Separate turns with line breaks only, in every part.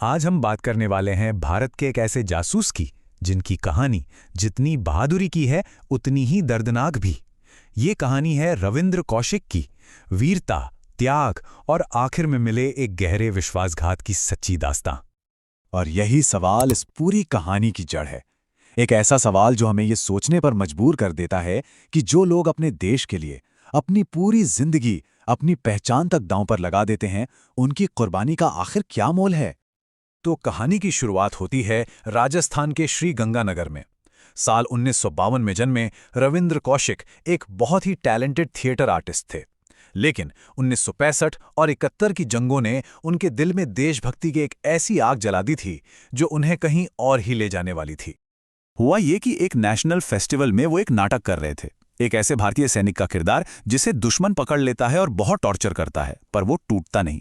आज हम बात करने वाले हैं भारत के एक ऐसे जासूस की जिनकी कहानी जितनी बहादुरी की है उतनी ही दर्दनाक भी। ये कहानी है रविंद्र कौशिक की, वीरता, त्याग और आखिर में मिले एक गहरे विश्वासघात की सच्ची दास्तां।
और यही सवाल इस पूरी कहानी की जड़ है। एक ऐसा सवाल जो हमें ये सोचने पर मजबूर कर देता है कि जो लोग अपने देश के लिए अपनी पूरी जिंदगी, अपनी पहचान तक दांव पर लगा देते हैं, उनकी कुर्बानी का आखिर क्या मोल है। तो कहानी की शुरुआत होती है राजस्थान के श्री गंगानगर में। साल 1952 में जन्मे रविंद्र कौशिक एक बहुत ही टैलेंटेड थिएटर आर्टिस्ट थे। लेकिन 1965 और 71 की जंगों ने उनके दिल में देशभक्ति की एक ऐसी आग जला दी थी जो उन्हें कहीं और ही ले जाने वाली थी। हुआ ये कि एक नेशनल फेस्टिवल में वो एक नाटक कर रहे थे। एक ऐसे भारतीय सैनिक का किरदार जिसे दुश्मन पकड़ लेता है और बहुत टॉर्चर करता है, पर वो टूटता नहीं।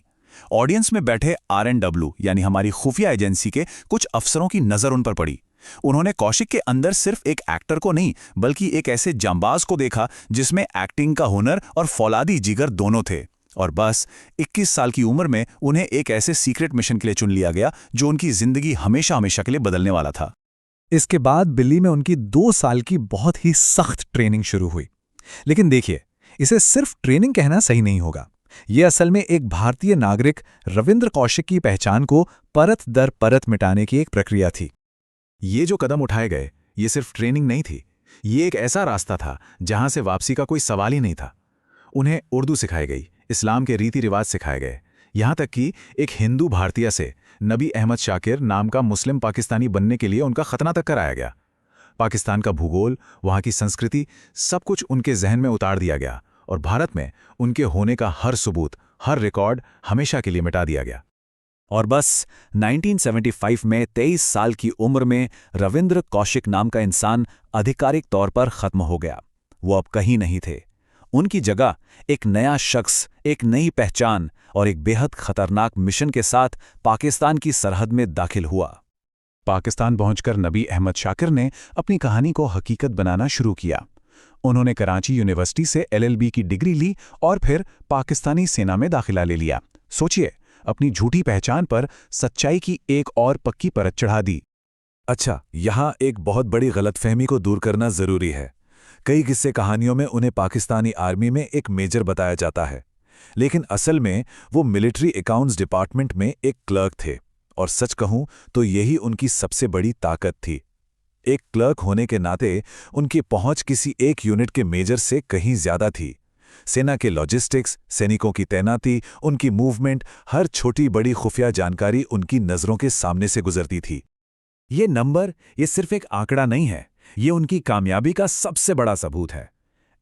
ऑडियंस में बैठे RNW यानी हमारी खुफिया एजेंसी के कुछ अफसरों की नजर उन पर पड़ी। उन्होंने कौशिक के अंदर सिर्फ एक एक्टर को नहीं बल्कि एक ऐसे जांबाज को देखा जिसमें एक्टिंग का हुनर और फौलादी जिगर दोनों थे। और बस 21 साल की उम्र में उन्हें एक ऐसे सीक्रेट मिशन के लिए चुन लिया गया जो उनकी जिंदगी हमेशा हमेशा के लिए बदलने वाला था।
इसके बाद दिल्ली में उनकी 2 साल की बहुत ही सख्त ट्रेनिंग शुरू हुई। लेकिन देखिए, इसे सिर्फ ट्रेनिंग कहना सही नहीं होगा। ये असल में एक भारतीय नागरिक रविंद्र कौशिक की पहचान को परत दर परत मिटाने की एक प्रक्रिया थी।
ये जो कदम उठाए गए, ये सिर्फ ट्रेनिंग नहीं थी, ये एक ऐसा रास्ता था जहां से वापसी का कोई सवाल ही नहीं था। उन्हें उर्दू सिखाई गई, इस्लाम के रीति रिवाज सिखाए गए, यहां तक कि एक हिंदू भारतीय से नबी अहमद शाकिर नाम का मुस्लिम पाकिस्तानी बनने के लिए उनका खतना तक कराया गया। पाकिस्तान का भूगोल, वहां की संस्कृति, सब कुछ उनके जहन में उतार दिया गया और भारत में उनके होने का हर सबूत, हर रिकॉर्ड हमेशा के लिए मिटा दिया गया। और बस 1975 में 23 साल की उम्र में रविंद्र कौशिक नाम का इंसान आधिकारिक तौर पर खत्म हो गया। वो अब कहीं नहीं थे। उनकी जगह एक नया शख्स, एक नई पहचान और एक बेहद खतरनाक मिशन के साथ पाकिस्तान की सरहद में दाखिल हुआ। पाकिस्तान पहुंचकर नबी अहमद शाकिर ने अपनी कहानी को हकीकत बनाना शुरू किया। उन्होंने कराची यूनिवर्सिटी से LLB की डिग्री ली और फिर पाकिस्तानी सेना में दाखिला ले लिया। सोचिए, अपनी झूठी पहचान पर सच्चाई की एक और पक्की परत चढ़ा दी। अच्छा, यहाँ एक बहुत बड़ी गलतफहमी को दूर करना जरूरी है। कई किस्से कहानियों में उन्हें पाकिस्तानी आर्मी में एक मेजर बताया जाता है, लेकिन असल में वो मिलिट्री अकाउंट्स डिपार्टमेंट में एक क्लर्क थे। और सच कहूं तो यही उनकी सबसे बड़ी ताकत थी। एक क्लर्क होने के नाते उनकी पहुंच किसी एक यूनिट के मेजर से कहीं ज्यादा थी। सेना के लॉजिस्टिक्स, सैनिकों की तैनाती, उनकी मूवमेंट, हर छोटी बड़ी खुफिया जानकारी उनकी नजरों के सामने से गुजरती थी। ये नंबर, ये सिर्फ एक आंकड़ा नहीं है, ये उनकी कामयाबी का सबसे बड़ा सबूत है।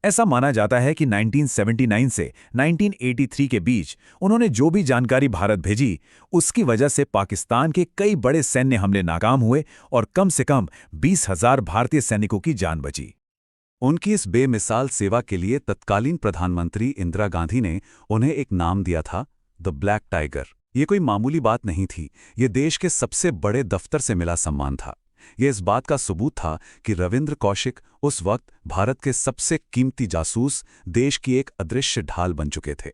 ऐसा माना जाता है कि 1979 से 1983 के बीच उन्होंने जो भी जानकारी भारत भेजी, उसकी वजह से पाकिस्तान के कई बड़े सैन्य हमले नाकाम हुए और कम से कम 20,000 भारतीय सैनिकों की जान बची। उनकी इस बेमिसाल सेवा के लिए तत्कालीन प्रधानमंत्री इंदिरा गांधी ने उन्हें एक नाम दिया था, द ब्लैक टाइगर। ये कोई मामूली बात नहीं थी, ये देश के सबसे बड़े दफ्तर से मिला सम्मान था। ये इस बात का सबूत था कि रविंद्र कौशिक उस वक्त भारत के सबसे कीमती जासूस, देश की एक अदृश्य ढाल बन चुके थे।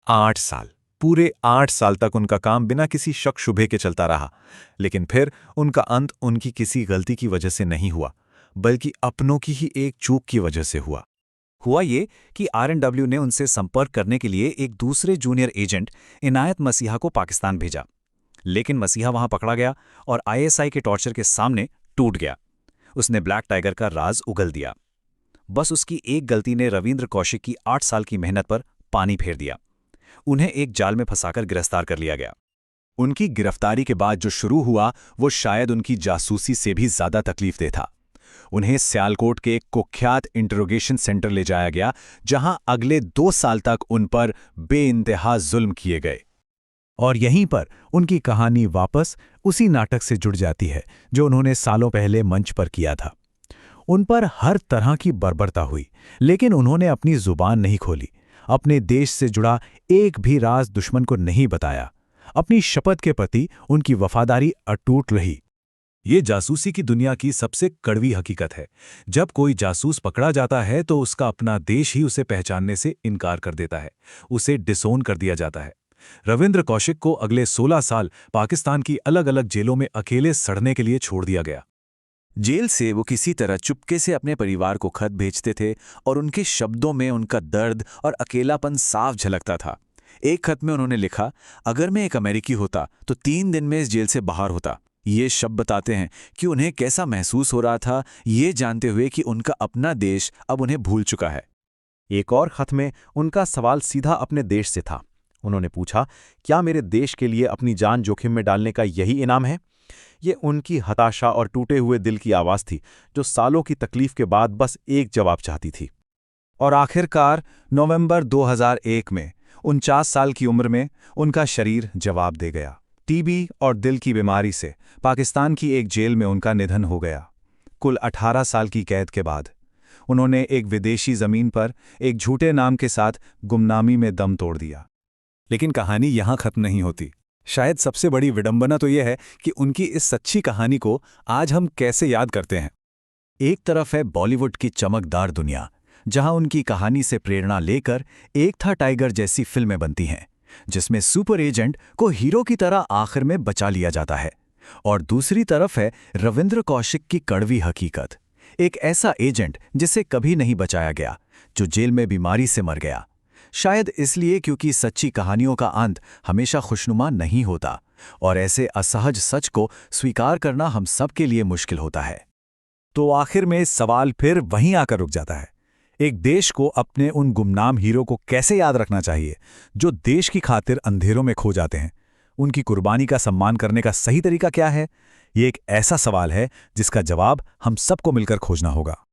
8 साल, पूरे 8 साल तक उनका काम बिना किसी शक शुबे के चलता रहा। लेकिन फिर उनका अंत उनकी किसी गलती की वजह से नहीं हुआ, बल्कि अपनों की ही एक चूक की वजह से हुआ ये कि RNW ने उनसे संपर्क करने के लिए एक दूसरे जूनियर एजेंट इनायत मसीहा को पाकिस्तान भेजा। लेकिन मसीहा वहां पकड़ा गया और ISI के टॉर्चर के सामने टूट गया। उसने ब्लैक टाइगर का राज उगल दिया। बस उसकी एक गलती ने रविंद्र कौशिक की 8 साल की मेहनत पर पानी फेर दिया। उन्हें एक जाल में फंसाकर गिरफ्तार कर लिया गया। उनकी गिरफ्तारी के बाद जो शुरू हुआ वो शायद उनकी जासूसी से भी ज्यादा तकलीफदेह था। उन्हें सियालकोट के एक कुख्यात इंटरोगेशन सेंटर ले जाया गया, जहां अगले 2 साल तक उन पर बेइंतहा जुल्म किए गए। और यहीं पर उनकी कहानी वापस उसी नाटक से जुड़ जाती है जो उन्होंने सालों पहले मंच पर किया था। उन पर हर तरह की बर्बरता हुई, लेकिन उन्होंने अपनी जुबान नहीं खोली। अपने देश से जुड़ा एक भी राज दुश्मन को नहीं बताया। अपनी शपथ के प्रति उनकी वफादारी अटूट रही। ये जासूसी की दुनिया की सबसे कड़वी हकीकत है। जब कोई जासूस पकड़ा जाता है तो उसका अपना देश ही उसे पहचानने से इनकार कर देता है, उसे डिसोन कर दिया जाता है। रविंद्र कौशिक को अगले 16 साल पाकिस्तान की अलग अलग जेलों में अकेले सड़ने के लिए छोड़ दिया गया।
जेल से वो किसी तरह चुपके से अपने परिवार को खत भेजते थे और उनके शब्दों में उनका दर्द और अकेलापन साफ झलकता था। एक खत में उन्होंने लिखा, अगर मैं एक अमेरिकी होता तो 3 दिन में इस जेल से बाहर होता। ये शब्द बताते हैं कि उन्हें कैसा महसूस हो रहा था, ये जानते हुए कि उनका अपना देश अब उन्हें भूल चुका है।
एक और खत में उनका सवाल सीधा अपने देश से था। उन्होंने पूछा, क्या मेरे देश के लिए अपनी जान जोखिम में डालने का यही इनाम है? ये उनकी हताशा और टूटे हुए दिल की आवाज़ थी, जो सालों की तकलीफ के बाद बस एक जवाब चाहती थी।
और आखिरकार नवंबर 2001 में 49 साल की उम्र में उनका शरीर जवाब दे गया। टीबी और दिल की बीमारी से पाकिस्तान की एक जेल में उनका निधन हो गया। कुल 18 साल की कैद के बाद उन्होंने एक विदेशी ज़मीन पर एक झूठे नाम के साथ गुमनामी में दम तोड़ दिया। लेकिन कहानी यहाँ खत्म नहीं होती। शायद सबसे बड़ी विडंबना तो यह है कि उनकी इस सच्ची कहानी को आज हम कैसे याद करते हैं। एक तरफ है बॉलीवुड की चमकदार दुनिया, जहां उनकी कहानी से प्रेरणा लेकर एक था टाइगर जैसी फिल्में बनती हैं, जिसमें सुपर एजेंट को हीरो की तरह आखिर में बचा लिया जाता है। और दूसरी तरफ है रविंद्र कौशिक की कड़वी हकीकत, एक ऐसा एजेंट जिसे कभी नहीं बचाया गया, जो जेल में बीमारी से मर गया। शायद इसलिए क्योंकि सच्ची कहानियों का अंत हमेशा खुशनुमा नहीं होता, और ऐसे असहज सच को स्वीकार करना हम सब के लिए मुश्किल होता है। तो आखिर में सवाल फिर वहीं आकर रुक जाता है, एक देश को अपने उन गुमनाम हीरो को कैसे याद रखना चाहिए, जो देश की खातिर अंधेरों में खो जाते हैं? उनकी कुर्बानी का सम्मान करने का सही तरीका क्या है? ये एक ऐसा सवाल है जिसका जवाब हम सबको मिलकर खोजना होगा।